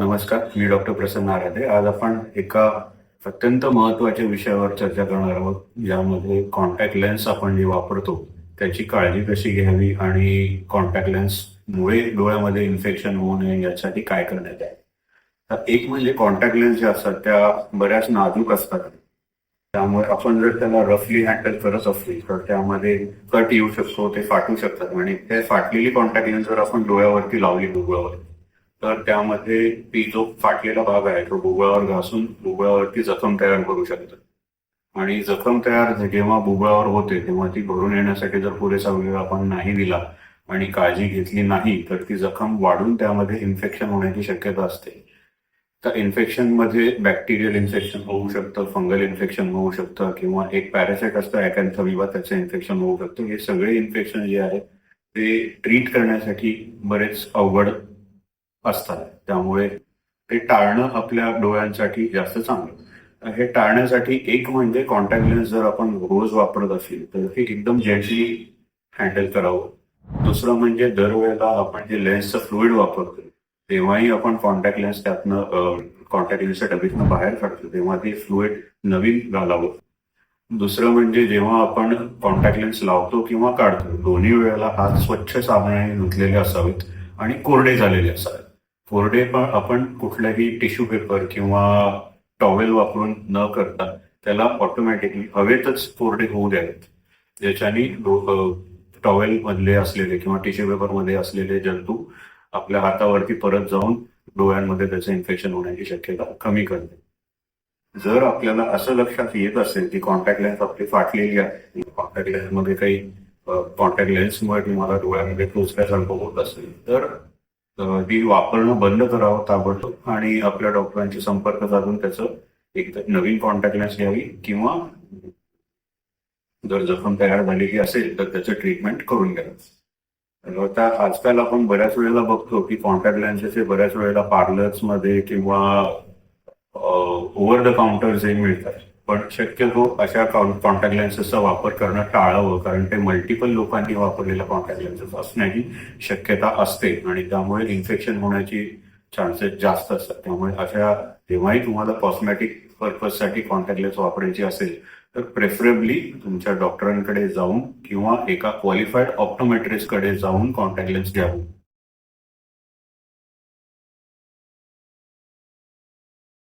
नमस्कार, मी डॉक्टर प्रसन्न आराधे. आज आपण एका अत्यंत महत्त्वाच्या विषयावर चर्चा करणार आहोत, ज्यामध्ये कॉन्टॅक्ट लेन्स आपण जे वापरतो, त्याची काळजी कशी घ्यावी आणि कॉन्टॅक्ट लेन्समुळे डोळ्यामध्ये इन्फेक्शन होऊ नये यासाठी काय करण्यात आहे. तर एक म्हणजे कॉन्टॅक्ट लेन्स ज्या असतात त्या बऱ्याच नाजूक असतात. त्यामुळे आपण जर त्याला रफली हँडल करत असलो तर त्यामध्ये कट येऊ शकतो, ते फाटू शकतात आणि ते फाटलेली कॉन्टॅक्ट लेन्स जर आपण डोळ्यावरती लावली बुबुळावर, तर त्यामध्ये ती जो फाटलेला भाग आहे तो बुबुळावर घासून बुबुळावरती जखम तयार करू शकतात आणि जखम तयार जेव्हा बुबुळावर होते तेव्हा ती भरून येण्यासाठी जर पुरेसा वेळ आपण नाही दिला आणि काळजी घेतली नाही तर ती जखम वाढून त्यामध्ये इन्फेक्शन होण्याची शक्यता असते. तर इन्फेक्शनमध्ये बॅक्टेरियल इन्फेक्शन होऊ शकतं, फंगल इन्फेक्शन होऊ शकतं किंवा एक पॅरासाइट असतं अॅकॅन्थोलिबा, त्याचं इन्फेक्शन होऊ शकतं. हे सगळे इन्फेक्शन जे आहेत ते ट्रीट करण्यासाठी बरेच अवघड असतात. त्यामुळे ते टाळणं आपल्या डोळ्यांसाठी जास्त चांगलं. हे टाळण्यासाठी एक म्हणजे कॉन्टॅक्ट लेन्स जर आपण रोज वापरत असेल तर हे एकदम जेंटली हँडल करावं. दुसरं म्हणजे दरवेळेला आपण जे लेन्सचं फ्लुइड वापरतो तेव्हाही आपण कॉन्टॅक्ट लेन्स त्यातनं कॉन्टॅक्ट लेन्सच्या डबीतनं बाहेर काढतो तेव्हा ते फ्लुइड नवीन घालावं. दुसरं म्हणजे जेव्हा आपण कॉन्टॅक्ट लेन्स लावतो किंवा काढतो दोन्ही वेळेला हात स्वच्छ साबणाने धुतलेले असावेत आणि कोरडे झालेले असावेत. कोरडे पण आपण कुठल्याही टिश्यू पेपर किंवा टॉवेल वापरून न करता त्याला ऑटोमॅटिकली हवेतच कोरडे होऊ द्यावेत, ज्याच्याने टॉवेल मधले असलेले किंवा टिश्यू पेपर मध्ये असलेले जंतू आपल्या हातावरती परत जाऊन डोळ्यांमध्ये त्याचं इन्फेक्शन होण्याची शक्यता कमी करते. जर आपल्याला असं लक्षात येत असेल की कॉन्टॅक्ट लेन्स आपली फाटलेली आहे, कॉन्टॅक्ट लेन्स मध्ये काही कॉन्टॅक्ट लेन्समुळे तुम्हाला डोळ्यामध्ये टोचल्यासारखं होत असेल तर ती वापरणं बंद करावं ताबडतोब आणि आपल्या डॉक्टरांशी संपर्क साधून त्याचं एक नवीन कॉन्टॅक्ट लेन्स घ्यावी किंवा जर जखम तयार झालेली असेल तर त्याचं ट्रीटमेंट करून घ्यावं. आता आजकाल आपण बऱ्याच वेळेला बघतो की कॉन्टॅक्ट लेन्सचे बऱ्याच वेळेला पार्लर्समध्ये किंवा ओव्हर द काउंटर जे मिळतात, पण शक्यतो अशा कॉन्टॅक्ट लेन्सेसचा वापर करणं टाळावं, कारण ते मल्टिपल लोकांनी वापरलेल्या कॉन्टॅक्ट लेन्सेस असण्याची शक्यता असते आणि त्यामुळे इन्फेक्शन होण्याची चान्सेस जास्त असतात. त्यामुळे अशा जेव्हाही तुम्हाला कॉस्मेटिक पर्पजसाठी कॉन्टॅक्ट लेन्स वापरायची असेल तर प्रेफरेबली तुमच्या डॉक्टरांकडे जाऊन किंवा एका क्वालिफाईड ऑप्टोमेट्रिस्टकडे जाऊन कॉन्टॅक्ट लेन्स घ्यावं.